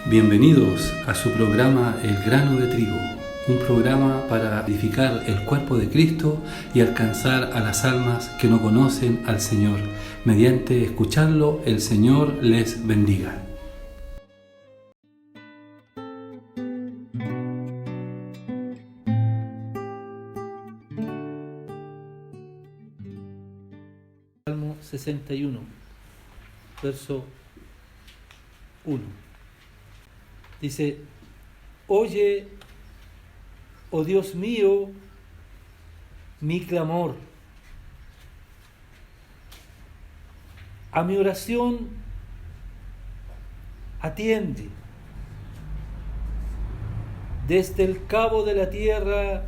Bienvenidos a su programa El Grano de Trigo, un programa para edificar el cuerpo de Cristo y alcanzar a las almas que no conocen al Señor. Mediante escucharlo, el Señor les bendiga. Salmo 61, verso 1. Dice: Oye, oh Dios mío, mi clamor. A mi oración atiende. Desde el cabo de la tierra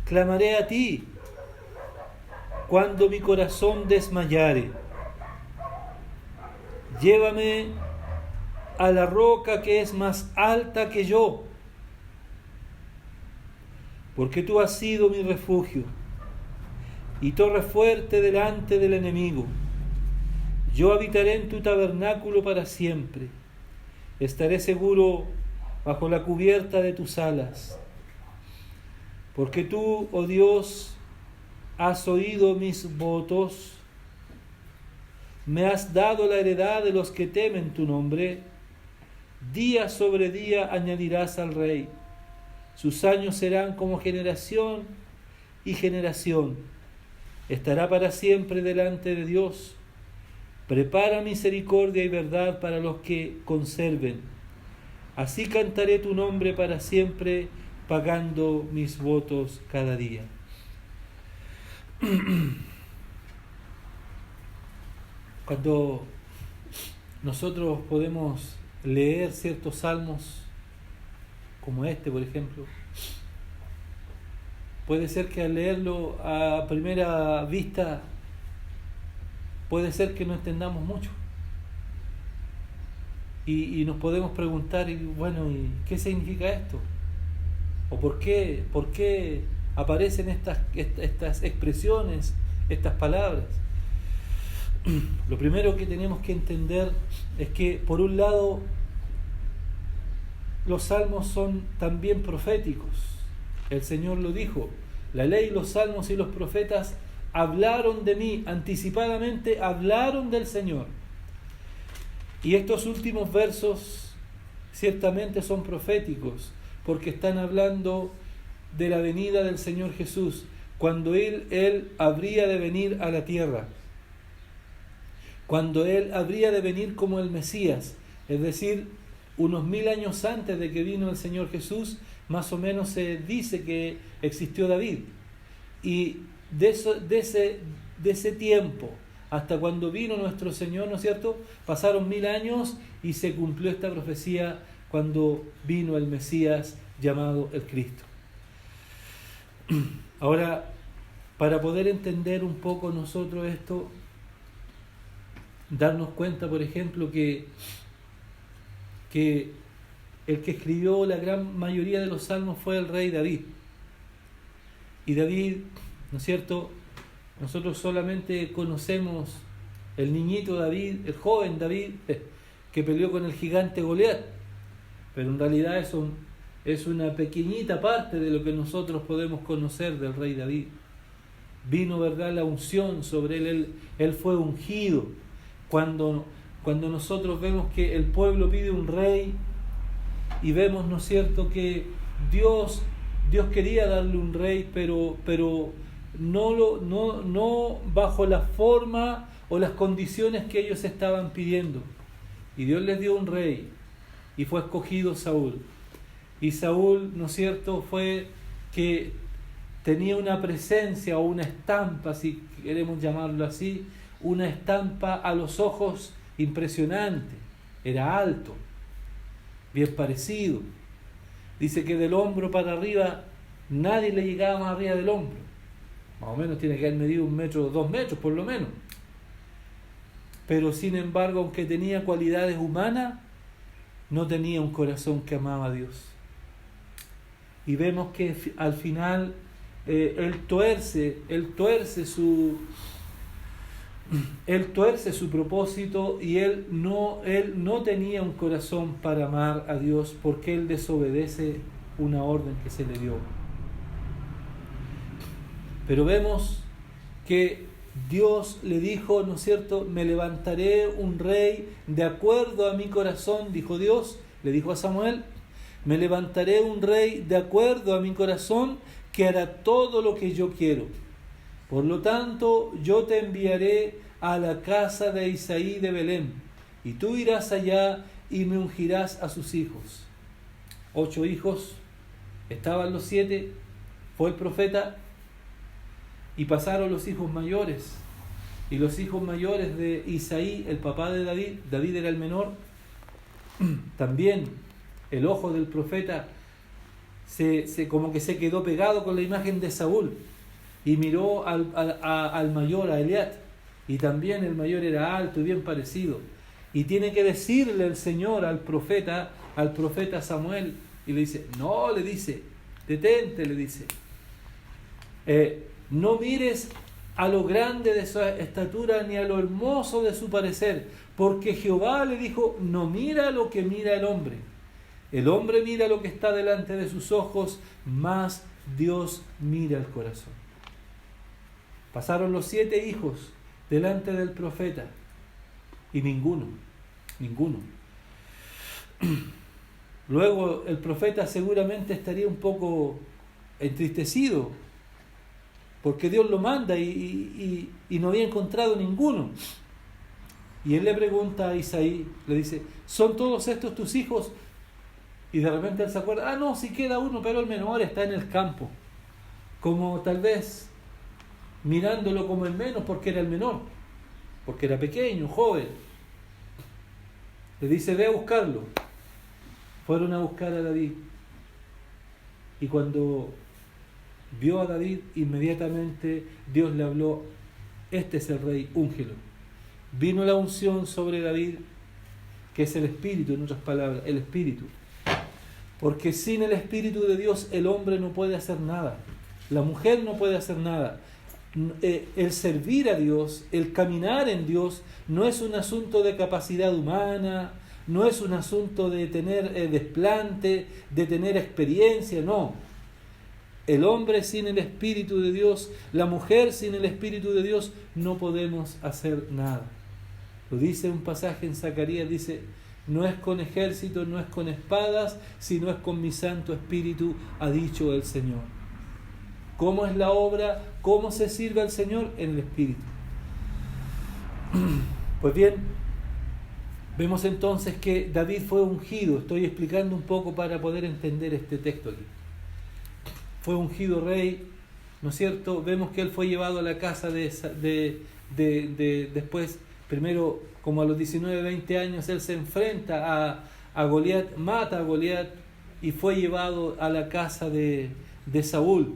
clamaré a ti cuando mi corazón desmayare. Llévame a la roca que es más alta que yo, porque tú has sido mi refugio y torre fuerte delante del enemigo. Yo habitaré en tu tabernáculo para siempre. Estaré seguro bajo la cubierta de tus alas, porque tú, oh Dios, has oído mis votos. Me has dado la heredad de los que temen tu nombre. Día sobre día añadirás al rey. Sus años serán como generación y generación. Estará para siempre delante de Dios. Prepara misericordia y verdad para los que conserven. Así cantaré tu nombre para siempre, pagando mis votos cada día. Cuando nosotros podemos leer ciertos salmos, como este, por ejemplo, puede ser que al leerlo a primera vista, puede ser que no entendamos mucho. Y nos podemos preguntar, ¿y qué significa esto? ¿O por qué aparecen estas expresiones, estas palabras? Lo primero que tenemos que entender es que, por un lado, los salmos son también proféticos. El Señor lo dijo: la ley, los salmos y los profetas hablaron de mí, anticipadamente hablaron del Señor. Y estos últimos versos ciertamente son proféticos, porque están hablando de la venida del Señor Jesús, cuando Él habría de venir a la tierra, cuando Él habría de venir como el Mesías, es decir, unos 1000 años antes de que vino el Señor Jesús, más o menos se dice que existió David. Y de ese tiempo hasta cuando vino nuestro Señor, ¿no es cierto?, pasaron 1000 años y se cumplió esta profecía cuando vino el Mesías llamado el Cristo. Ahora, para poder entender un poco nosotros esto, darnos cuenta, por ejemplo, que el que escribió la gran mayoría de los salmos fue el rey David. Y David, ¿no es cierto?, nosotros solamente conocemos el niñito David, el joven David, que peleó con el gigante Goliat, pero en realidad eso es una pequeñita parte de lo que nosotros podemos conocer del rey David. Vino, ¿verdad?, la unción sobre él fue ungido. Cuando nosotros vemos que el pueblo pide un rey y vemos, ¿no es cierto?, que Dios quería darle un rey, pero no bajo la forma o las condiciones que ellos estaban pidiendo. Y Dios les dio un rey y fue escogido Saúl. Y Saúl, ¿no es cierto?, fue que tenía una presencia o una estampa, si queremos llamarlo así, una estampa a los ojos impresionante. Era alto, bien parecido. Dice que del hombro para arriba nadie le llegaba más arriba del hombro. Más o menos tiene que haber medido 1 metro, 2 metros por lo menos. Pero sin embargo, aunque tenía cualidades humanas, no tenía un corazón que amaba a Dios. Y vemos que al final él tuerce él tuerce su propósito y él no tenía un corazón para amar a Dios porque él desobedece una orden que se le dio. Pero vemos que Dios le dijo, ¿no es cierto?, me levantaré un rey de acuerdo a mi corazón, dijo Dios, le dijo a Samuel, me levantaré un rey de acuerdo a mi corazón que hará todo lo que yo quiero. Por lo tanto, yo te enviaré a la casa de Isaí de Belén, y tú irás allá y me ungirás a sus hijos. 8 hijos, estaban los 7, fue el profeta, y pasaron los hijos mayores, y los hijos mayores de Isaí, el papá de David, David era el menor, también el ojo del profeta como que se quedó pegado con la imagen de Saúl, y miró al mayor, a Eliab, y también el mayor era alto y bien parecido, y tiene que decirle el Señor al profeta Samuel, y le dice, no, le dice, detente, le dice, no mires a lo grande de su estatura ni a lo hermoso de su parecer, porque Jehová le dijo, no mira lo que mira el hombre mira lo que está delante de sus ojos, mas Dios mira el corazón. Pasaron los 7 hijos delante del profeta y ninguno. Luego el profeta seguramente estaría un poco entristecido porque Dios lo manda y no había encontrado ninguno. Y él le pregunta a Isaí, le dice, ¿son todos estos tus hijos? Y de repente él se acuerda, no, si queda uno, pero el menor está en el campo. Como tal vez mirándolo como el menos porque era el menor, porque era pequeño, joven. Le dice, ve a buscarlo. Fueron a buscar a David. Y cuando vio a David, inmediatamente Dios le habló, este es el rey, úngelo. Vino la unción sobre David, que es el Espíritu, en otras palabras, el Espíritu. Porque sin el Espíritu de Dios el hombre no puede hacer nada, la mujer no puede hacer nada. El servir a Dios, el caminar en Dios, no es un asunto de capacidad humana, no es un asunto de tener desplante, de tener experiencia, no. El hombre sin el Espíritu de Dios, la mujer sin el Espíritu de Dios, no podemos hacer nada. Lo dice un pasaje en Zacarías, dice, no es con ejército, no es con espadas, sino es con mi Santo Espíritu, ha dicho el Señor. ¿Cómo es la obra? ¿Cómo se sirve al Señor? En el Espíritu. Pues bien, vemos entonces que David fue ungido. Estoy explicando un poco para poder entender este texto aquí. Fue ungido rey, ¿no es cierto? Vemos que él fue llevado a la casa después, primero, como a los 19, 20 años, él se enfrenta a Goliat, mata a Goliat y fue llevado a la casa de Saúl.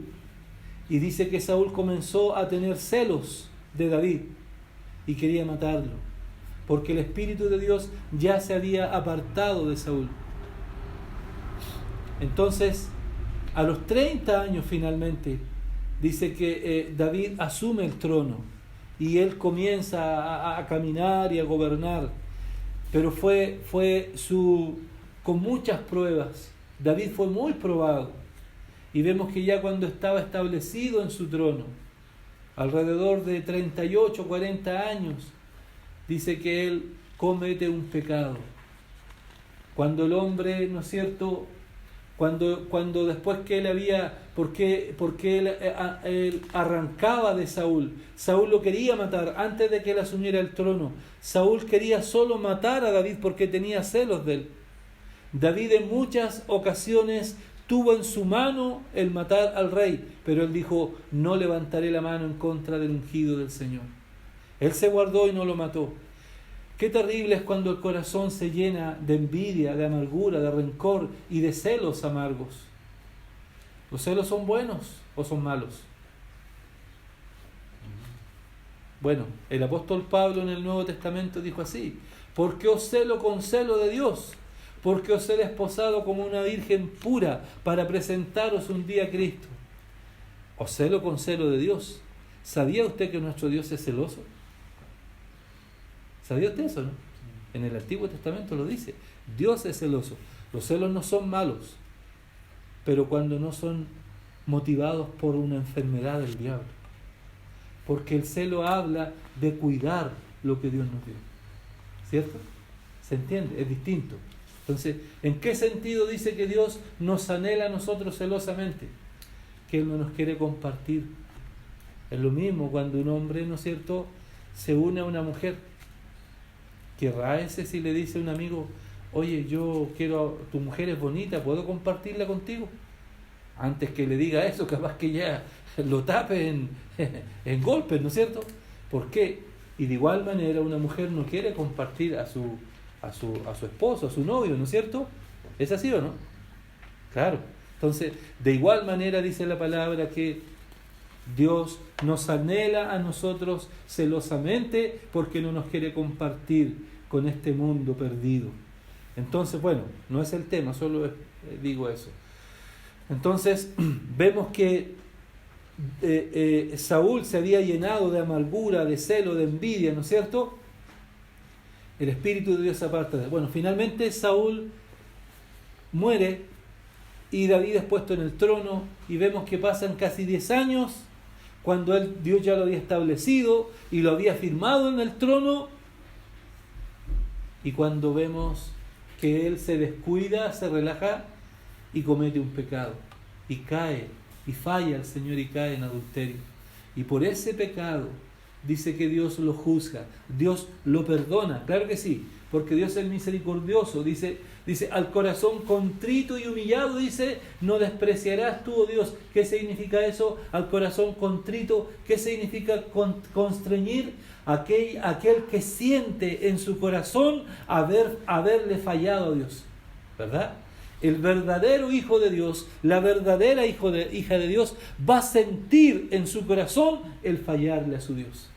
Y dice que Saúl comenzó a tener celos de David y quería matarlo, porque el Espíritu de Dios ya se había apartado de Saúl. Entonces, a los 30 años finalmente, dice que David asume el trono y él comienza a caminar y a gobernar, pero fue con muchas pruebas. David fue muy probado. Y vemos que ya cuando estaba establecido en su trono, alrededor de 38, 40 años, dice que él comete un pecado. Cuando el hombre, ¿no es cierto?, cuando después que él había, porque él arrancaba de Saúl lo quería matar antes de que él asumiera el trono. Saúl quería solo matar a David porque tenía celos de él. David en muchas ocasiones tuvo en su mano el matar al rey, pero él dijo, no levantaré la mano en contra del ungido del Señor. Él se guardó y no lo mató. Qué terrible es cuando el corazón se llena de envidia, de amargura, de rencor y de celos amargos. ¿Los celos son buenos o son malos? Bueno, el apóstol Pablo en el Nuevo Testamento dijo así, porque os celo con celo de Dios, porque os he desposado como una virgen pura para presentaros un día a Cristo. Os celo con celo de Dios. ¿Sabía usted que nuestro Dios es celoso? ¿Sabía usted eso, no? En el Antiguo Testamento lo dice. Dios es celoso. Los celos no son malos, pero cuando no son motivados por una enfermedad del diablo. Porque el celo habla de cuidar lo que Dios nos dio. ¿Cierto? ¿Se entiende? Es distinto. Entonces, ¿en qué sentido dice que Dios nos anhela a nosotros celosamente? Que Él no nos quiere compartir. Es lo mismo cuando un hombre, ¿no es cierto?, se une a una mujer. ¿Querrá ese si le dice a un amigo, oye, yo quiero, tu mujer es bonita, ¿puedo compartirla contigo? Antes que le diga eso, capaz que ya lo tape en golpes, ¿no es cierto? ¿Por qué? Y de igual manera una mujer no quiere compartir a su esposo, a su novio, ¿no es cierto? ¿Es así o no? Claro. Entonces, de igual manera dice la palabra que Dios nos anhela a nosotros celosamente porque no nos quiere compartir con este mundo perdido. Entonces, bueno, no es el tema, solo digo eso. Entonces, vemos que Saúl se había llenado de amargura, de celo, de envidia, ¿no es cierto? El Espíritu de Dios se aparta de él. Bueno, finalmente Saúl muere y David es puesto en el trono y vemos que pasan casi 10 años cuando Dios ya lo había establecido y lo había firmado en el trono, y cuando vemos que él se descuida, se relaja y comete un pecado y cae y falla al Señor y cae en adulterio, y por ese pecado dice que Dios lo juzga, Dios lo perdona, claro que sí, porque Dios es misericordioso. Dice, al corazón contrito y humillado, dice, no despreciarás tú, oh Dios. ¿Qué significa eso? Al corazón contrito, ¿qué significa constreñir? Aquel que siente en su corazón haberle fallado a Dios, ¿verdad? El verdadero hijo de Dios, la verdadera hija de Dios, va a sentir en su corazón el fallarle a su Dios.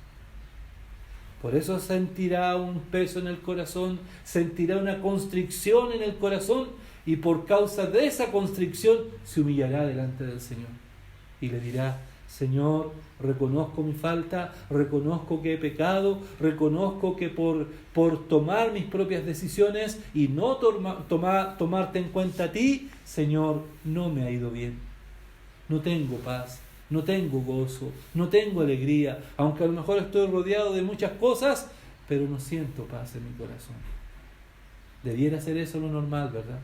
Por eso sentirá un peso en el corazón, sentirá una constricción en el corazón, y por causa de esa constricción se humillará delante del Señor y le dirá: Señor, reconozco mi falta, reconozco que he pecado, reconozco que por tomar mis propias decisiones y no tomarte en cuenta a ti, Señor, no me ha ido bien. No tengo paz, no tengo gozo, no tengo alegría, aunque a lo mejor estoy rodeado de muchas cosas, pero no siento paz en mi corazón. Debiera ser eso lo normal, ¿verdad?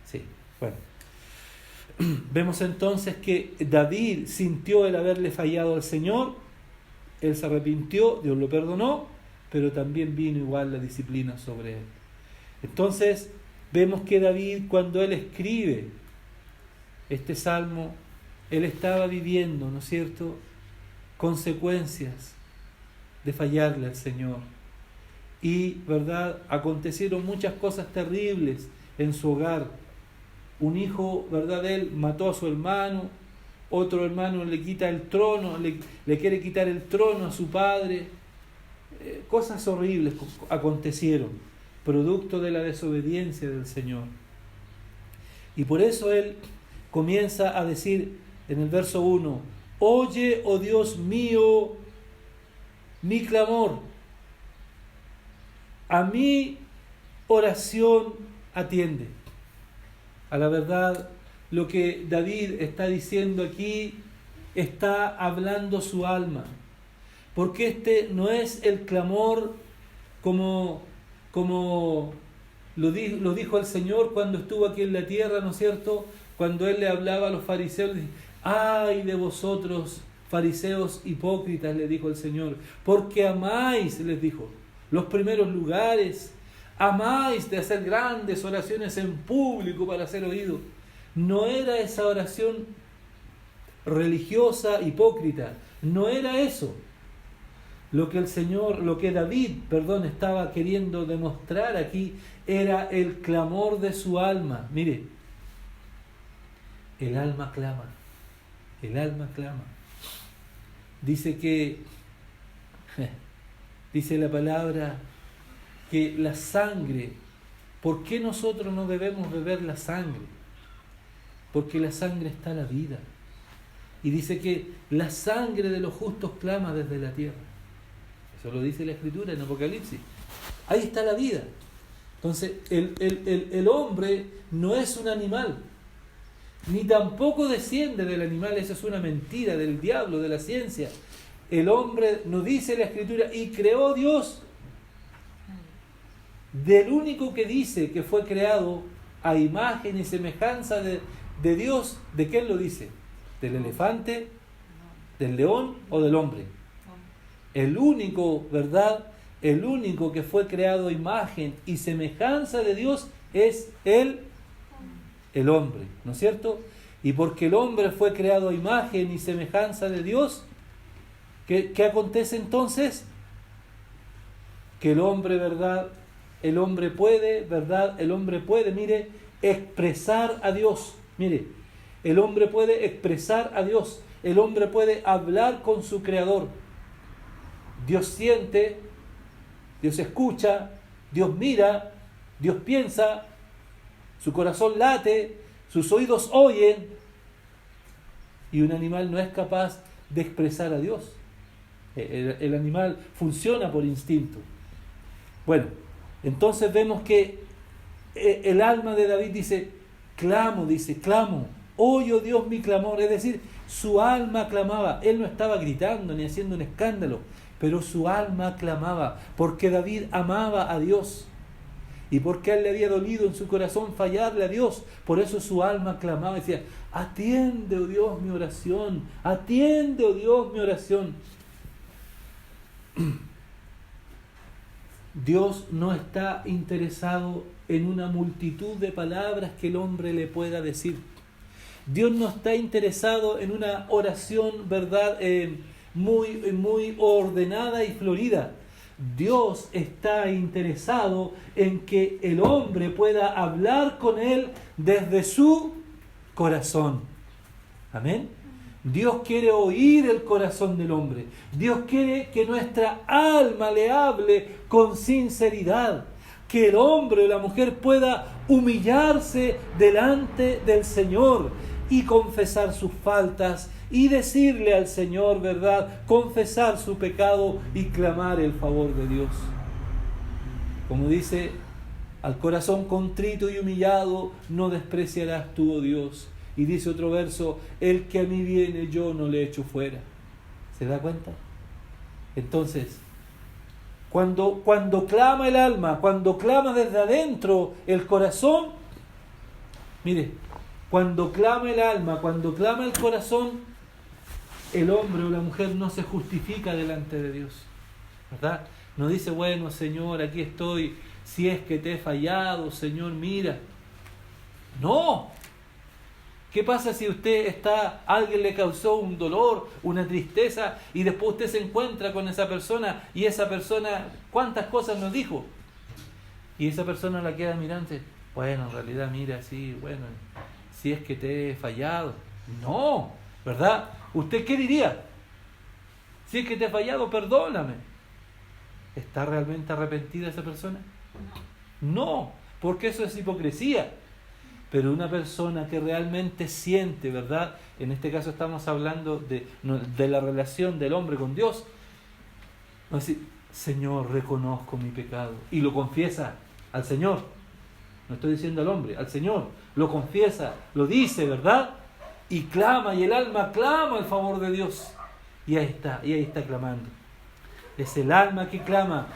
Sí, bueno. Vemos entonces que David sintió el haberle fallado al Señor, él se arrepintió, Dios lo perdonó, pero también vino igual la disciplina sobre él. Entonces vemos que David, cuando él escribe este salmo, él estaba viviendo, ¿no es cierto?, consecuencias de fallarle al Señor. Y, ¿verdad?, acontecieron muchas cosas terribles en su hogar. Un hijo, ¿verdad?, de él mató a su hermano, otro hermano le quita el trono, le quiere quitar el trono a su padre. Cosas horribles acontecieron, producto de la desobediencia del Señor. Y por eso él comienza a decir en el verso 1: oye, oh Dios mío, mi clamor, a mi oración atiende. A la verdad, lo que David está diciendo aquí, está hablando su alma, porque este no es el clamor como lo dijo el Señor cuando estuvo aquí en la tierra, ¿no es cierto?, cuando Él le hablaba a los fariseos. ¡Ay de vosotros, fariseos hipócritas!, le dijo el Señor, porque amáis, les dijo, los primeros lugares, amáis de hacer grandes oraciones en público para ser oído. No era esa oración religiosa hipócrita, no era eso. Lo que David, estaba queriendo demostrar aquí era el clamor de su alma. Mire, el alma clama, el alma clama. Dice la palabra que la sangre, ¿por qué nosotros no debemos beber la sangre? Porque la sangre está la vida. Y dice que la sangre de los justos clama desde la tierra. Eso Eso lo dice la Escritura en Apocalipsis. Ahí está la vida. Entonces, el hombre no es un animal, ni tampoco desciende del animal. Esa es una mentira del diablo, de la ciencia. El hombre, nos dice la Escritura, y creó Dios. Del único que dice que fue creado a imagen y semejanza de Dios, ¿de quién lo dice? ¿Del elefante, del león o del hombre? El único, ¿verdad? El único que fue creado a imagen y semejanza de Dios es el hombre, ¿no es cierto? Y porque el hombre fue creado a imagen y semejanza de Dios, ¿qué acontece entonces? Que el hombre, ¿verdad? El hombre puede, ¿verdad? El hombre puede, mire, expresar a Dios. Mire, el hombre puede expresar a Dios. El hombre puede hablar con su Creador. Dios siente, Dios escucha, Dios mira, Dios piensa, su corazón late, sus oídos oyen, y un animal no es capaz de expresar a Dios. El animal funciona por instinto. Bueno, entonces vemos que el alma de David dice, clamo, oye, oh Dios, mi clamor. Es decir, su alma clamaba. Él no estaba gritando ni haciendo un escándalo, pero su alma clamaba, porque David amaba a Dios y porque a él le había dolido en su corazón fallarle a Dios. Por eso su alma clamaba y decía, atiende, oh Dios, mi oración, atiende, oh Dios, mi oración. Dios no está interesado en una multitud de palabras que el hombre le pueda decir. Dios no está interesado en una oración, ¿verdad?, muy ordenada y florida. Dios está interesado en que el hombre pueda hablar con Él desde su corazón. Amén. Dios quiere oír el corazón del hombre. Dios quiere que nuestra alma le hable con sinceridad. Que el hombre o la mujer pueda humillarse delante del Señor y confesar sus faltas y decirle al Señor, ¿verdad?, confesar su pecado y clamar el favor de Dios. Como dice, al corazón contrito y humillado no despreciarás tú, oh Dios. Y dice otro verso, el que a mí viene yo no le echo fuera. ¿Se da cuenta? Entonces, cuando clama el alma, cuando clama desde adentro el corazón, mire, cuando clama el alma, cuando clama el corazón, el hombre o la mujer no se justifica delante de Dios, ¿verdad? No dice, bueno, Señor, aquí estoy, si es que te he fallado, Señor, mira. No. ¿Qué pasa si alguien le causó un dolor, una tristeza, y después usted se encuentra con esa persona, y esa persona, ¿cuántas cosas nos dijo? Y esa persona la queda mirando, bueno, en realidad, mira, sí, bueno, si es que te he fallado. No, ¿verdad? ¿Usted qué diría? Si es que te he fallado, perdóname. ¿Está realmente arrepentida esa persona? No, porque eso es hipocresía. Pero una persona que realmente siente, ¿verdad? En este caso estamos hablando de la relación del hombre con Dios. Va a decir, Señor, reconozco mi pecado. Y lo confiesa al Señor. No estoy diciendo al hombre, al Señor. Lo confiesa, lo dice, ¿verdad? Y clama, y el alma clama al favor de Dios. Y ahí está clamando. Es el alma que clama.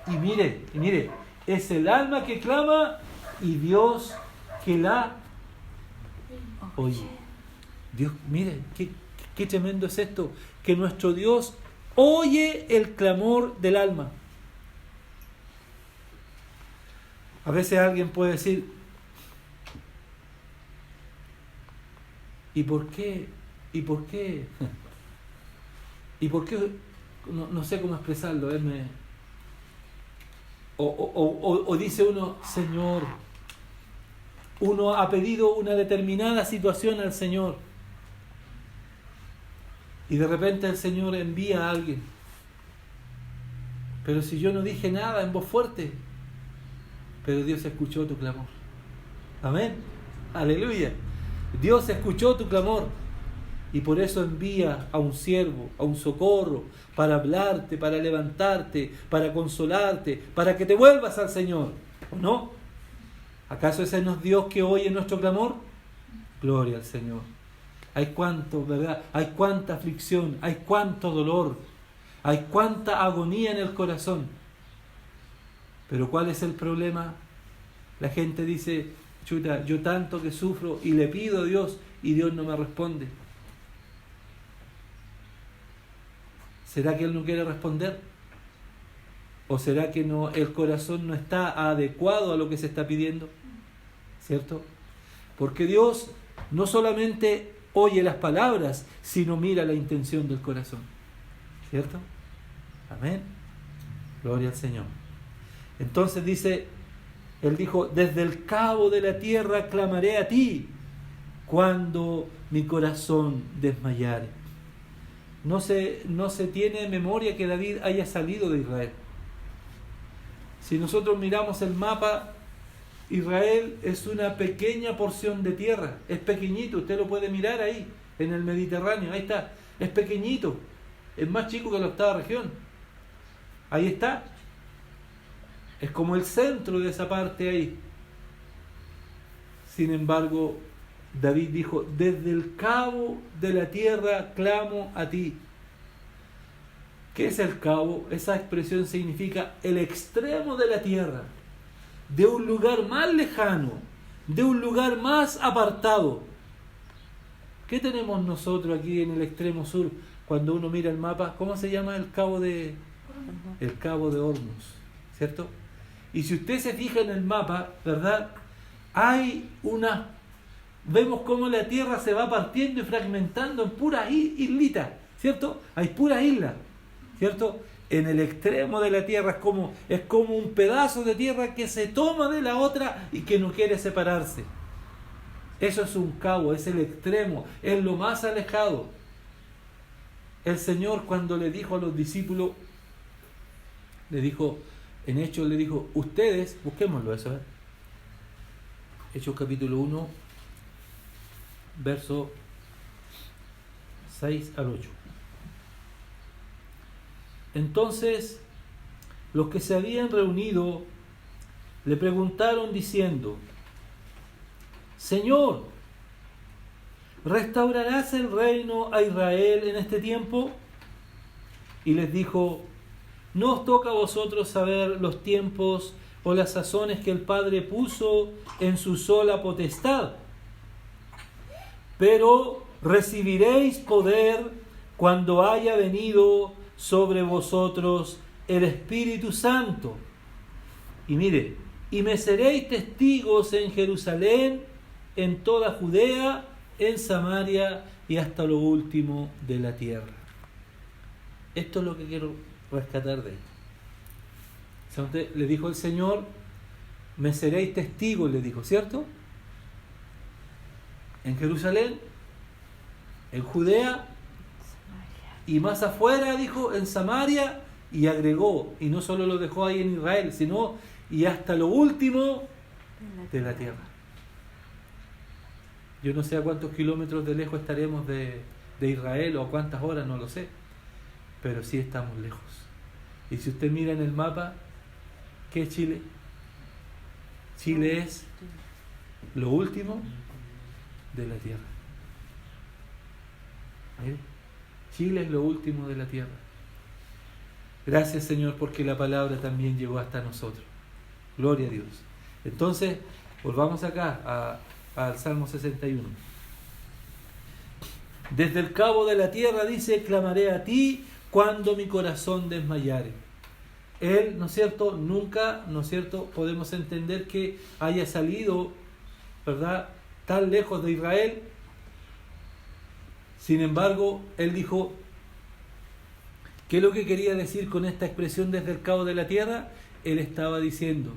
Y mire, es el alma que clama y Dios que la oye. Dios, mire, qué tremendo es esto, que nuestro Dios oye el clamor del alma. A veces alguien puede decir, ¿y por qué? ¿Y por qué? ¿Y por qué? No sé cómo expresarlo. O dice uno, Señor, uno ha pedido una determinada situación al Señor y de repente el Señor envía a alguien. Pero si yo no dije nada en voz fuerte, pero Dios escuchó tu clamor. Amén. Aleluya. Dios escuchó tu clamor Y por eso envía a un siervo, a un socorro, para hablarte, para levantarte, para consolarte, para que te vuelvas al Señor. ¿O no? ¿Acaso ese no es Dios que oye nuestro clamor? Gloria al Señor. Hay cuánto, ¿verdad? Hay cuánta aflicción, hay cuánto dolor, hay cuánta agonía en el corazón. Pero ¿cuál es el problema? La gente dice, chuta, yo tanto que sufro y le pido a Dios y Dios no me responde. ¿Será que Él no quiere responder? ¿O será que no, el corazón no está adecuado a lo que se está pidiendo? ¿Cierto? Porque Dios no solamente oye las palabras, sino mira la intención del corazón. ¿Cierto? Amén. Gloria al Señor. Entonces dice, Él dijo, desde el cabo de la tierra clamaré a ti cuando mi corazón desmayare. No se tiene memoria que David haya salido de Israel. Si nosotros miramos el mapa, Israel es una pequeña porción de tierra, es pequeñito, usted lo puede mirar ahí, en el Mediterráneo, ahí está, es pequeñito, es más chico que la octava región, ahí está, es como el centro de esa parte ahí. Sin embargo, David dijo, desde el cabo de la tierra clamo a ti. ¿Qué es el cabo? Esa expresión significa el extremo de la tierra, de un lugar más lejano, de un lugar más apartado. ¿Qué tenemos nosotros aquí en el extremo sur? Cuando uno mira el mapa, ¿cómo se llama el cabo de Hormuz? ¿Cierto? Y si usted se fija en el mapa, ¿verdad? Vemos cómo la tierra se va partiendo y fragmentando en puras islitas, ¿cierto? Hay puras islas, ¿cierto? En el extremo de la tierra es como un pedazo de tierra que se toma de la otra y que no quiere separarse. Eso es un cabo, es el extremo, es lo más alejado. El Señor, cuando le dijo a los discípulos, en Hechos le dijo, ustedes, busquémoslo eso, Hechos capítulo 1, verso 6 al 8. Entonces, los que se habían reunido le preguntaron diciendo, Señor, ¿restaurarás el reino a Israel en este tiempo? Y les dijo, no os toca a vosotros saber los tiempos o las sazones que el Padre puso en su sola potestad, pero recibiréis poder cuando haya venido sobre vosotros el Espíritu Santo. Y mire, y me seréis testigos en Jerusalén, en toda Judea, en Samaria y hasta lo último de la tierra. Esto es lo que quiero rescatar de esto. Entonces, le dijo el Señor, me seréis testigos, le dijo, ¿cierto? En Jerusalén, en Judea, y más afuera, dijo, en Samaria, y agregó, y no solo lo dejó ahí en Israel, sino, y hasta lo último de la tierra. Yo no sé a cuántos kilómetros de lejos estaremos de Israel, o a cuántas horas, no lo sé, pero sí estamos lejos. Y si usted mira en el mapa, ¿qué es Chile? Chile es lo último de la tierra. ¿Eh? Chile es lo último de la tierra. Gracias, Señor, porque la palabra también llegó hasta nosotros. Gloria a Dios. Entonces, volvamos acá al Salmo 61. Desde el cabo de la tierra, dice, clamaré a ti cuando mi corazón desmayare. Él, ¿no es cierto? Nunca, ¿no es cierto?, podemos entender que haya salido, ¿verdad?, tan lejos de Israel. Sin embargo, él dijo, ¿qué es lo que quería decir con esta expresión desde el cabo de la tierra? Él estaba diciendo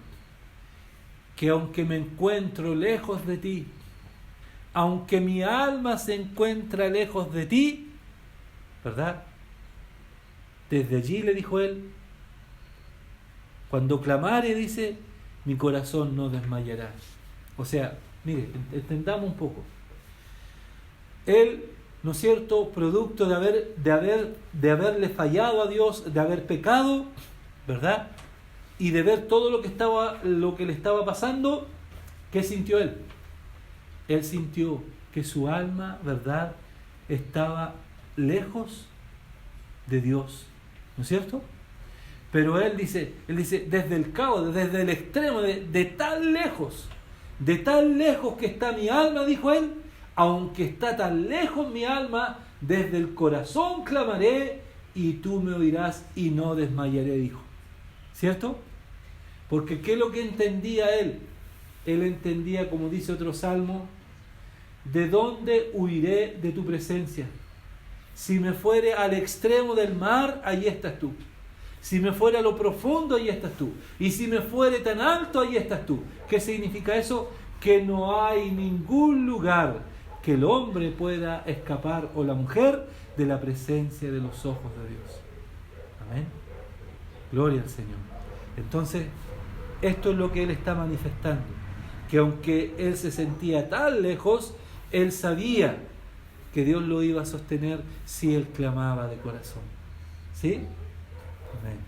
que aunque me encuentro lejos de ti, aunque mi alma se encuentra lejos de ti, ¿verdad? Desde allí, le dijo él, cuando clamare, dice, mi corazón no desmayará. O sea, mire, entendamos un poco. Él ¿no es cierto?, producto de haberle fallado a Dios, de haber pecado, ¿verdad?, y de ver todo lo que le estaba pasando, ¿qué sintió él? Él sintió que su alma, ¿verdad?, estaba lejos de Dios, ¿no es cierto? Pero él dice, desde el cabo, desde el extremo, de tan lejos que está mi alma, dijo él, aunque está tan lejos mi alma, desde el corazón clamaré y tú me oirás y no desmayaré, dijo. ¿Cierto? Porque ¿qué es lo que entendía él? Él entendía, como dice otro salmo, ¿de dónde huiré de tu presencia? Si me fuere al extremo del mar, allí estás tú. Si me fuere a lo profundo, allí estás tú. Y si me fuere tan alto, allí estás tú. ¿Qué significa eso? Que no hay ningún lugar que el hombre pueda escapar, o la mujer, de la presencia de los ojos de Dios. Amén. Gloria al Señor. Entonces, esto es lo que él está manifestando. Que aunque él se sentía tan lejos, él sabía que Dios lo iba a sostener si él clamaba de corazón. ¿Sí? Amén.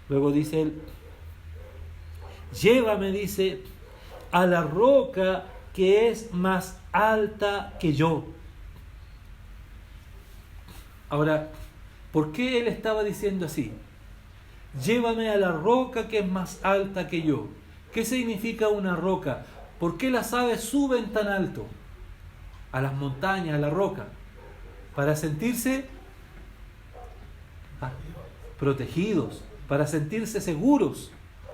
Luego dice él, llévame, dice, a la roca que es más alta que yo. Ahora, ¿por qué él estaba diciendo así? Llévame a la roca que es más alta que yo. ¿Qué significa una roca? ¿Por qué las aves suben tan alto? A las montañas, a la roca. Para sentirse protegidos, para sentirse seguros,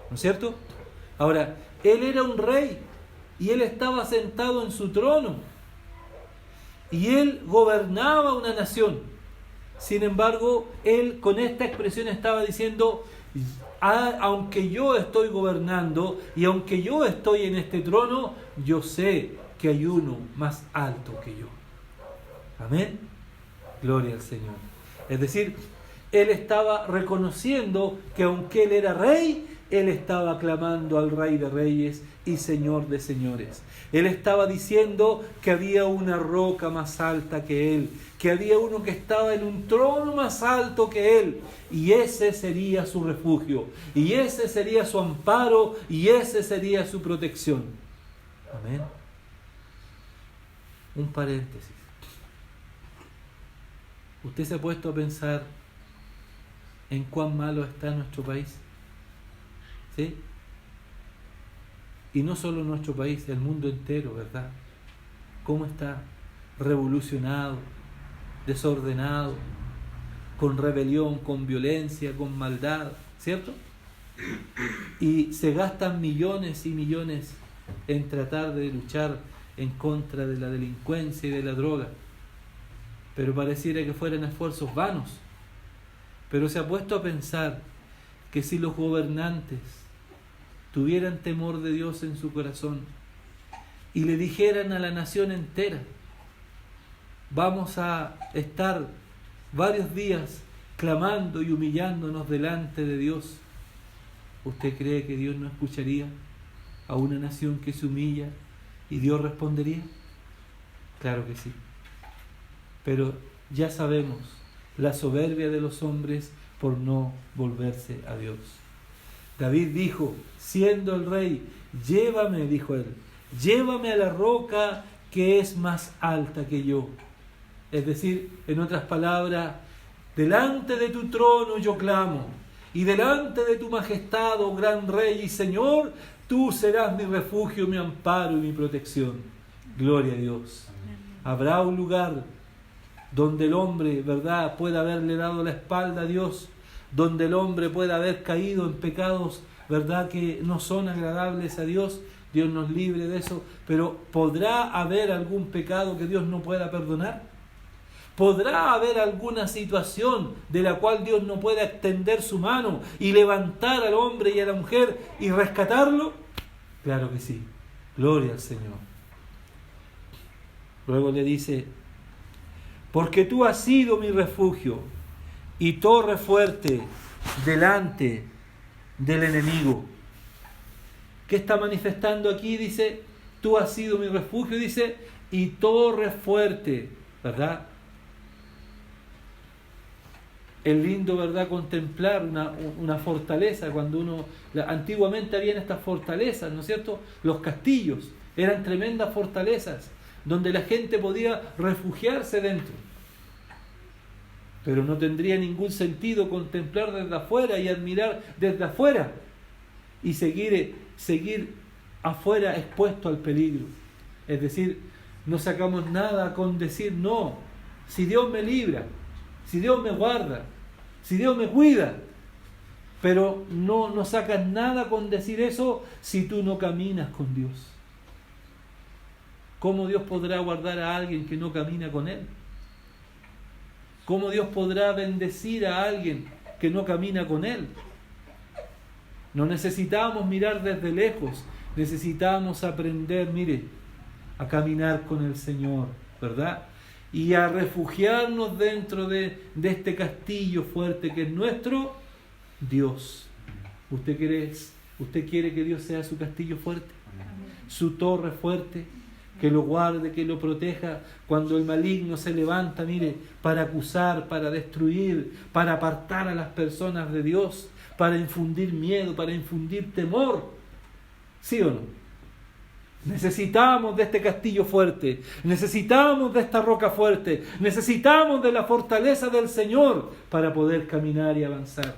¿no es cierto? Ahora, él era un rey y él estaba sentado en su trono y él gobernaba una nación. Sin embargo, él con esta expresión estaba diciendo, aunque yo estoy gobernando y aunque yo estoy en este trono, yo sé que hay uno más alto que yo. Amén. Gloria al Señor. Es decir, él estaba reconociendo que aunque él era rey, él estaba clamando al Rey de Reyes y Señor de Señores. Él estaba diciendo que había una roca más alta que él, que había uno que estaba en un trono más alto que él, y ese sería su refugio, y ese sería su amparo, y ese sería su protección. Amén. Un paréntesis. ¿Usted se ha puesto a pensar en cuán malo está nuestro país? ¿Sí? Y no solo nuestro país, el mundo entero, ¿verdad? ¿Cómo está? Revolucionado, desordenado, con rebelión, con violencia, con maldad, ¿cierto? Y se gastan millones y millones en tratar de luchar en contra de la delincuencia y de la droga, pero pareciera que fueran esfuerzos vanos. Pero se ha puesto a pensar que si los gobernantes tuvieran temor de Dios en su corazón y le dijeran a la nación entera, vamos a estar varios días clamando y humillándonos delante de Dios, ¿usted cree que Dios no escucharía a una nación que se humilla y Dios respondería? Claro que sí. Pero ya sabemos la soberbia de los hombres por no volverse a Dios. David dijo, siendo el rey, llévame, dijo él, llévame a la roca que es más alta que yo. Es decir, en otras palabras, delante de tu trono yo clamo, y delante de tu majestad, oh gran rey y señor, tú serás mi refugio, mi amparo y mi protección. Gloria a Dios. Habrá un lugar donde el hombre, ¿verdad?, pueda haberle dado la espalda a Dios, donde el hombre pueda haber caído en pecados, ¿verdad?, que no son agradables a Dios. Dios nos libre de eso. Pero ¿podrá haber algún pecado que Dios no pueda perdonar? ¿Podrá haber alguna situación de la cual Dios no pueda extender su mano y levantar al hombre y a la mujer y rescatarlo? Claro que sí. Gloria al Señor. Luego le dice, porque tú has sido mi refugio y torre fuerte delante del enemigo. ¿Qué está manifestando aquí? Dice, tú has sido mi refugio, dice, y torre fuerte, ¿verdad? Es lindo, ¿verdad?, contemplar una fortaleza. Antiguamente habían estas fortalezas, ¿no es cierto? Los castillos eran tremendas fortalezas donde la gente podía refugiarse dentro. Pero no tendría ningún sentido contemplar desde afuera y admirar desde afuera y seguir afuera expuesto al peligro. Es decir, no sacamos nada con decir no, si Dios me libra, si Dios me guarda, si Dios me cuida. Pero no sacas nada con decir eso si tú no caminas con Dios. ¿Cómo Dios podrá guardar a alguien que no camina con Él? ¿Cómo Dios podrá bendecir a alguien que no camina con Él? No necesitamos mirar desde lejos, necesitamos aprender, a caminar con el Señor, ¿verdad? Y a refugiarnos dentro de este castillo fuerte que es nuestro Dios. ¿Usted quiere que Dios sea su castillo fuerte? Su torre fuerte, que lo guarde, que lo proteja cuando el maligno se levanta, para acusar, para destruir, para apartar a las personas de Dios, para infundir miedo, para infundir temor. ¿Sí o no? Necesitamos de este castillo fuerte, necesitamos de esta roca fuerte, necesitamos de la fortaleza del Señor para poder caminar y avanzar.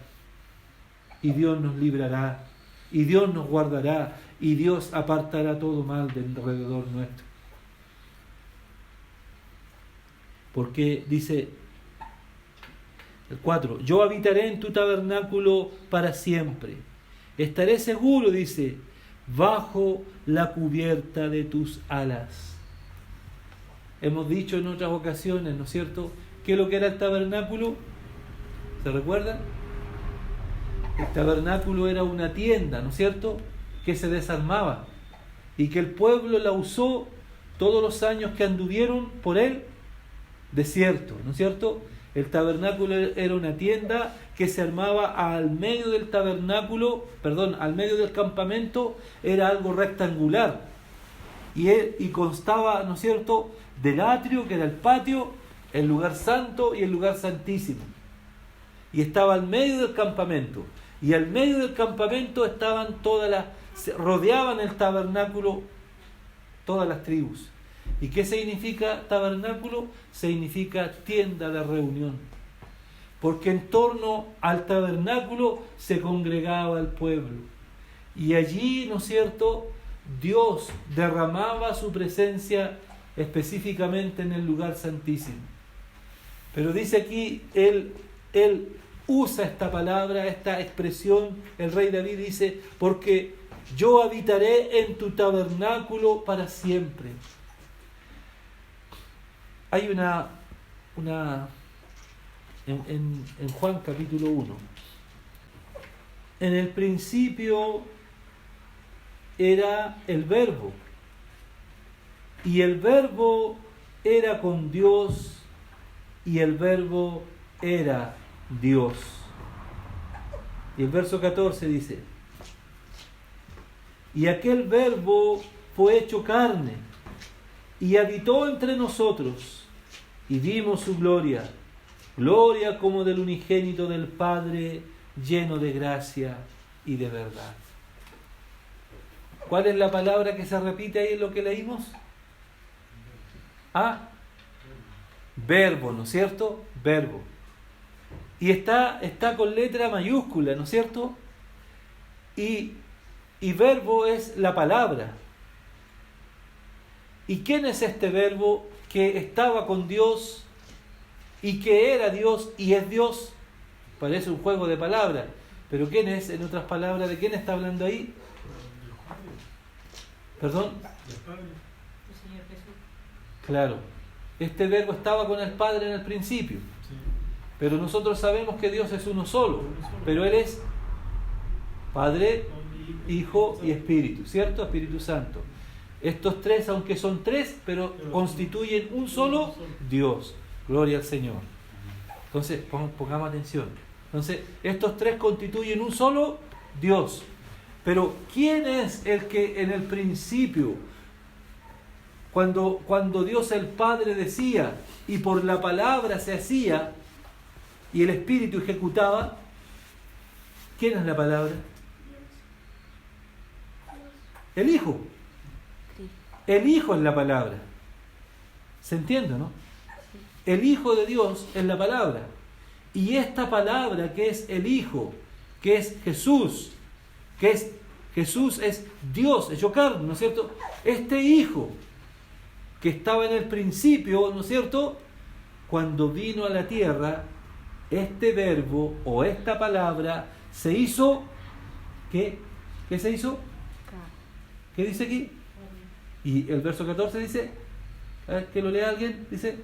Y Dios nos librará, y Dios nos guardará, y Dios apartará todo mal de alrededor nuestro. Porque dice el 4, yo habitaré en tu tabernáculo para siempre. Estaré seguro, dice, bajo la cubierta de tus alas. Hemos dicho en otras ocasiones, ¿no es cierto?, ¿qué es lo que era el tabernáculo? ¿Se recuerdan? El tabernáculo era una tienda, ¿no es cierto?, que se desarmaba y que el pueblo la usó todos los años que anduvieron por el desierto, ¿no es cierto? El tabernáculo era una tienda que se armaba al medio del al medio del campamento. Era algo rectangular y constaba, ¿no es cierto?, del atrio, que era el patio, el lugar santo y el lugar santísimo, y estaba al medio del campamento, y al medio del campamento estaban rodeaban el tabernáculo todas las tribus. ¿Y qué significa tabernáculo? Significa tienda de reunión. Porque en torno al tabernáculo se congregaba el pueblo. Y allí, ¿no es cierto?, Dios derramaba su presencia específicamente en el lugar santísimo. Pero dice aquí, él usa esta palabra, esta expresión, el rey David dice, porque yo habitaré en tu tabernáculo para siempre. Hay en Juan capítulo 1. En el principio era el Verbo, y el Verbo era con Dios, y el Verbo era Dios. Y el verso 14 dice, y aquel Verbo fue hecho carne, y habitó entre nosotros, y vimos su gloria, gloria como del unigénito del Padre, lleno de gracia y de verdad. ¿Cuál es la palabra que se repite ahí en lo que leímos? Verbo, ¿no es cierto? Verbo. Y está con letra mayúscula, ¿no es cierto? Y verbo es la palabra. ¿Y quién es este verbo que estaba con Dios y que era Dios y es Dios? Parece un juego de palabras, pero ¿quién es? En otras palabras, ¿de quién está hablando ahí? ¿Perdón? El Señor Jesús. Claro, este verbo estaba con el Padre en el principio, pero nosotros sabemos que Dios es uno solo, pero Él es Padre, Hijo y Espíritu, ¿cierto? Espíritu Santo. Estos tres, aunque son tres, pero constituyen un solo Dios. Gloria al Señor. Entonces, pongamos atención. Entonces, estos tres constituyen un solo Dios. Pero, ¿quién es el que en el principio, cuando Dios el Padre decía, y por la palabra se hacía, y el Espíritu ejecutaba, ¿quién es la palabra? El Hijo. El Hijo es la palabra. ¿Se entiende, no? El Hijo de Dios es la palabra. Y esta palabra que es el Hijo, que es Jesús, Jesús es Dios, hecho carne, ¿no es cierto? Este Hijo que estaba en el principio, ¿no es cierto? Cuando vino a la tierra, este verbo o esta palabra se hizo, ¿qué? ¿Qué se hizo? ¿Qué dice aquí? Y el verso 14 dice, a ver, que lo lea alguien, dice,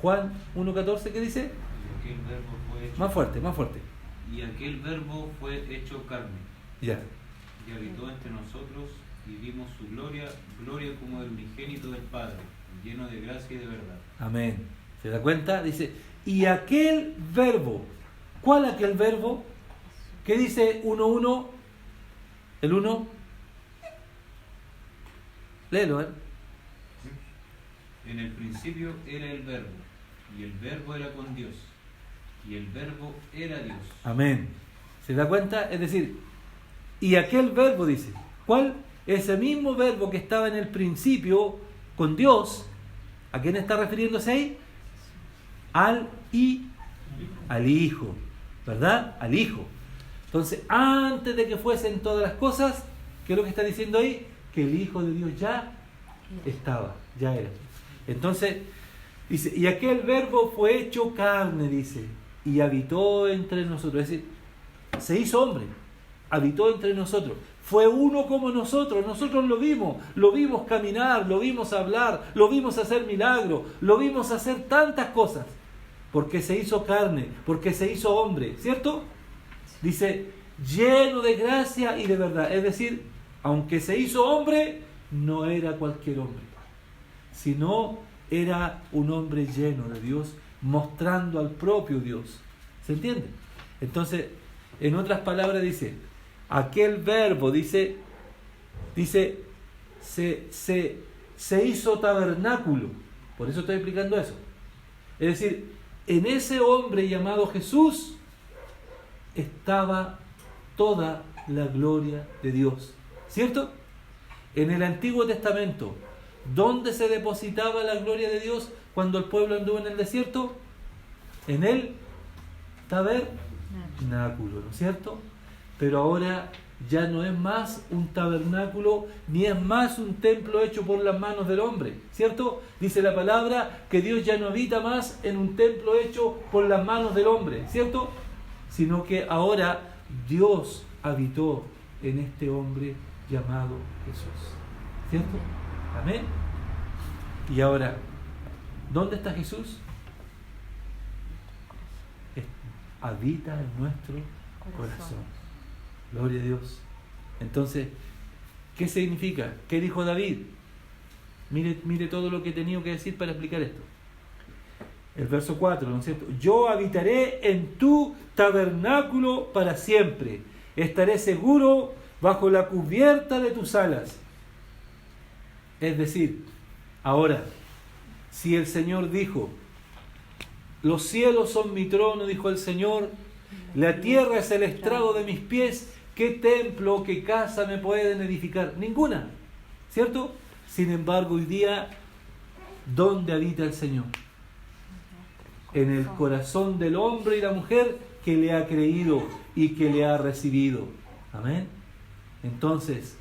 Juan 1.14, ¿qué dice? Y aquel verbo fue hecho, Más fuerte, más fuerte. Y aquel verbo fue hecho carne, Ya. y habitó entre nosotros, y vimos su gloria, gloria como del unigénito del Padre, lleno de gracia y de verdad. Amén. ¿Se da cuenta? Dice, y aquel verbo, ¿cuál aquel verbo? ¿Qué dice 1.1? ¿El 1? Léelo, ¿eh? En el principio era el verbo, y el verbo era con Dios, y el verbo era Dios. Amén. ¿Se da cuenta? Es decir, y aquel verbo dice, ¿cuál? Ese mismo verbo que estaba en el principio con Dios, ¿a quién está refiriéndose ahí? Al Hijo, ¿verdad? Al Hijo. Entonces, antes de que fuesen todas las cosas, ¿qué es lo que está diciendo ahí? Que el Hijo de Dios ya estaba, ya era. Entonces, dice, y aquel verbo fue hecho carne, dice, y habitó entre nosotros. Es decir, se hizo hombre, habitó entre nosotros. Fue uno como nosotros lo vimos caminar, lo vimos hablar, lo vimos hacer milagros, lo vimos hacer tantas cosas, porque se hizo carne, porque se hizo hombre, ¿cierto? Dice, lleno de gracia y de verdad. Es decir, aunque se hizo hombre, no era cualquier hombre, sino era un hombre lleno de Dios, mostrando al propio Dios. ¿Se entiende? Entonces, en otras palabras dice, aquel verbo, dice se hizo tabernáculo. Por eso estoy explicando eso. Es decir, en ese hombre llamado Jesús estaba toda la gloria de Dios. ¿Cierto? En el Antiguo Testamento, ¿dónde se depositaba la gloria de Dios cuando el pueblo anduvo en el desierto? En el tabernáculo, ¿no es cierto? Pero ahora ya no es más un tabernáculo, ni es más un templo hecho por las manos del hombre, ¿cierto? Dice la palabra que Dios ya no habita más en un templo hecho por las manos del hombre, ¿cierto? Sino que ahora Dios habitó en este hombre llamado Jesús, ¿cierto? Amén. Y ahora, ¿dónde está Jesús? Habita en nuestro corazón. Gloria a Dios. Entonces, ¿qué significa? ¿Qué dijo David? Mire todo lo que he tenido que decir para explicar esto. El verso 4, ¿no es cierto? Yo habitaré en tu tabernáculo para siempre. Estaré seguro bajo la cubierta de tus alas. Es decir, ahora, si el Señor dijo, los cielos son mi trono, dijo el Señor, la tierra es el estrado de mis pies, ¿qué templo, qué casa me pueden edificar? Ninguna, ¿cierto? Sin embargo, hoy día, ¿dónde habita el Señor? En el corazón del hombre y la mujer que le ha creído y que le ha recibido. Amén. Entonces,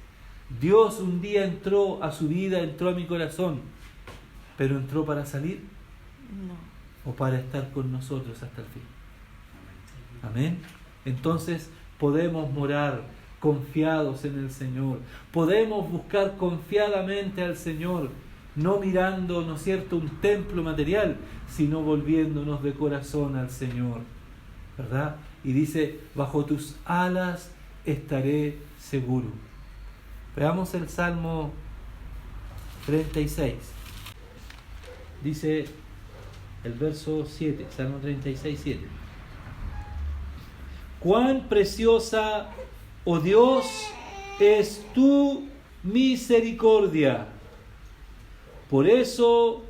Dios un día entró a su vida, entró a mi corazón, pero ¿entró para salir? No. ¿O para estar con nosotros hasta el fin? Amén. Entonces podemos morar confiados en el Señor, podemos buscar confiadamente al Señor, no mirando, ¿no es cierto?, un templo material, sino volviéndonos de corazón al Señor, ¿verdad? Y dice, bajo tus alas estaré seguro. Veamos el Salmo 36. Dice el verso 7, Salmo 36, 7. Cuán preciosa, oh Dios, es tu misericordia. Por eso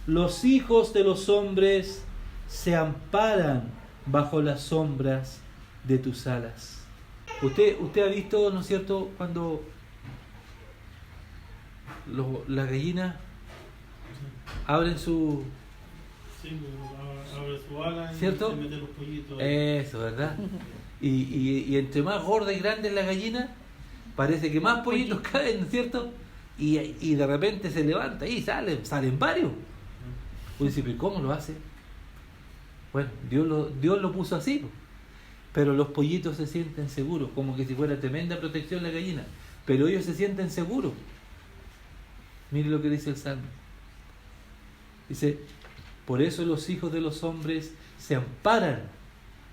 los hijos de los hombres se amparan bajo las sombras de tus alas. Usted ha visto, ¿no es cierto?, cuando las gallinas abren su... Sí, abre su ala, ¿cierto? Y se mete los pollitos. Eso, ¿verdad? Y entre más gorda y grande es la gallina, parece que más pollitos caen, ¿no es cierto? Y de repente se levanta y salen varios. Uno dice, ¿pero cómo lo hace? Bueno, Dios lo puso así, pero los pollitos se sienten seguros, como que si fuera tremenda protección la gallina, pero ellos se sienten seguros. Mire lo que dice el Salmo. Dice, por eso los hijos de los hombres se amparan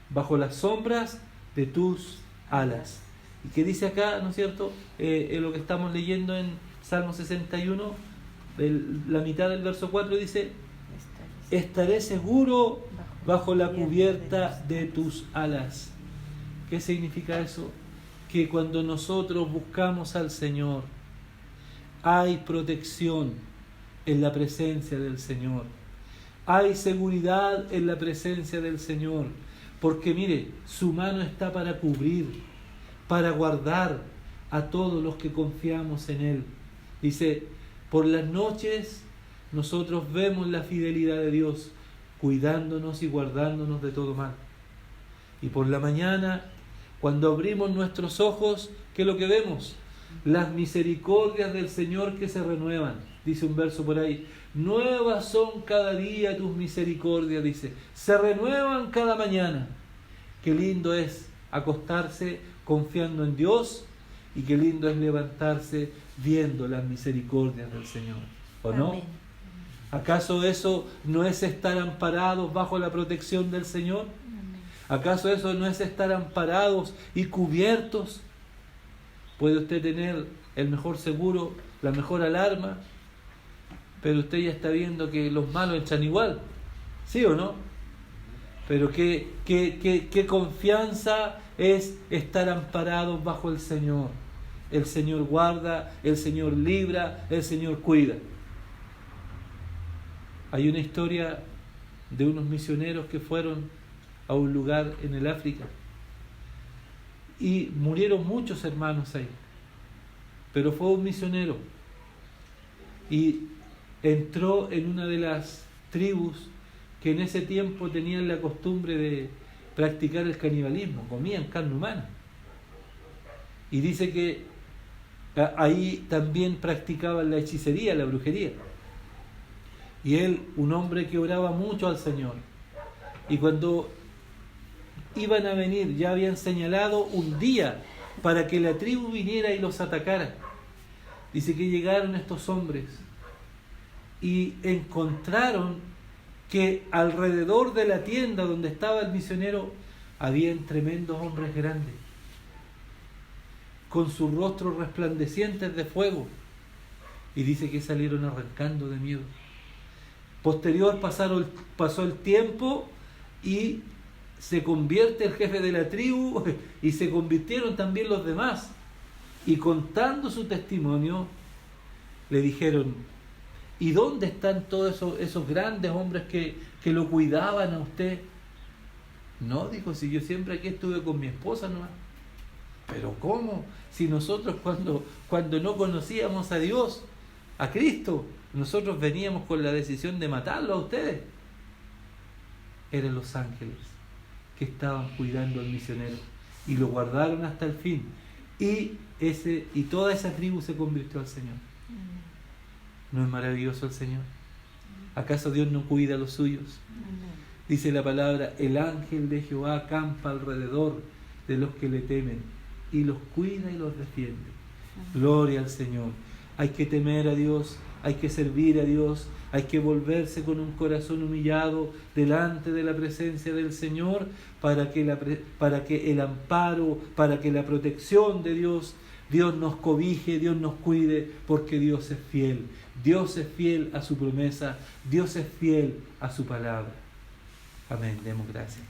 bajo las sombras de tus alas. ¿Y qué dice acá, no es cierto? Lo que estamos leyendo en Salmo 61, la mitad del verso 4 dice, estaré seguro bajo la cubierta de tus alas. ¿Qué significa eso? Que cuando nosotros buscamos al Señor, hay protección en la presencia del Señor. Hay seguridad en la presencia del Señor. Porque mire, su mano está para cubrir, para guardar a todos los que confiamos en Él. Dice, por las noches nosotros vemos la fidelidad de Dios, cuidándonos y guardándonos de todo mal. Y por la mañana, cuando abrimos nuestros ojos, ¿qué es lo que vemos? Las misericordias del Señor que se renuevan. Dice un verso por ahí, nuevas son cada día tus misericordias, dice, se renuevan cada mañana. Qué lindo es acostarse confiando en Dios y qué lindo es levantarse viendo las misericordias del Señor, ¿o no? Amén. ¿Acaso eso no es estar amparados bajo la protección del Señor? Amén. ¿Acaso eso no es estar amparados y cubiertos? Puede usted tener el mejor seguro, la mejor alarma, pero usted ya está viendo que los malos echan igual, ¿sí o no? Pero qué confianza es estar amparados bajo el Señor. El Señor guarda, el Señor libra, el Señor cuida. Hay una historia de unos misioneros que fueron a un lugar en el África y murieron muchos hermanos ahí, pero fue un misionero y entró en una de las tribus que en ese tiempo tenían la costumbre de practicar el canibalismo, comían carne humana, y dice que ahí también practicaban la hechicería, la brujería. Y él, un hombre que oraba mucho al Señor, y cuando iban a venir, ya habían señalado un día para que la tribu viniera y los atacara. Dice que llegaron estos hombres y encontraron que alrededor de la tienda donde estaba el misionero habían tremendos hombres grandes, con sus rostros resplandecientes de fuego, y dice que salieron arrancando de miedo. Posterior pasó el tiempo y se convierte el jefe de la tribu y se convirtieron también los demás, y contando su testimonio le dijeron, ¿y dónde están todos esos grandes hombres que lo cuidaban a usted? No, dijo, si yo siempre aquí estuve con mi esposa nomás. ¿Pero cómo? Si nosotros cuando no conocíamos a Dios, a Cristo, nosotros veníamos con la decisión de matarlo a ustedes. Eran los ángeles que estaban cuidando al misionero y lo guardaron hasta el fin. Y toda esa tribu se convirtió al Señor. ¿No es maravilloso el Señor? ¿Acaso Dios no cuida a los suyos? Dice la palabra, el ángel de Jehová acampa alrededor de los que le temen y los cuida y los defiende. Gloria al Señor. Hay que temer a Dios, hay que servir a Dios, hay que volverse con un corazón humillado delante de la presencia del Señor para que el amparo, para que la protección de Dios nos cobije, Dios nos cuide, porque Dios es fiel. Dios es fiel a su promesa, Dios es fiel a su palabra. Amén, demos gracias.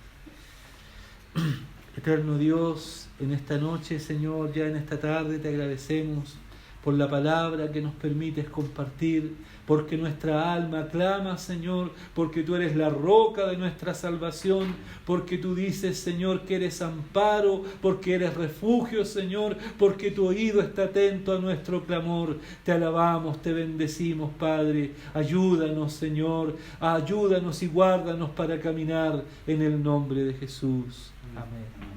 Eterno Dios, en esta noche, Señor, ya en esta tarde te agradecemos por la palabra que nos permites compartir, porque nuestra alma clama, Señor, porque tú eres la roca de nuestra salvación, porque tú dices, Señor, que eres amparo, porque eres refugio, Señor, porque tu oído está atento a nuestro clamor. Te alabamos, te bendecimos, Padre. Ayúdanos, Señor, ayúdanos y guárdanos para caminar en el nombre de Jesús. Amén.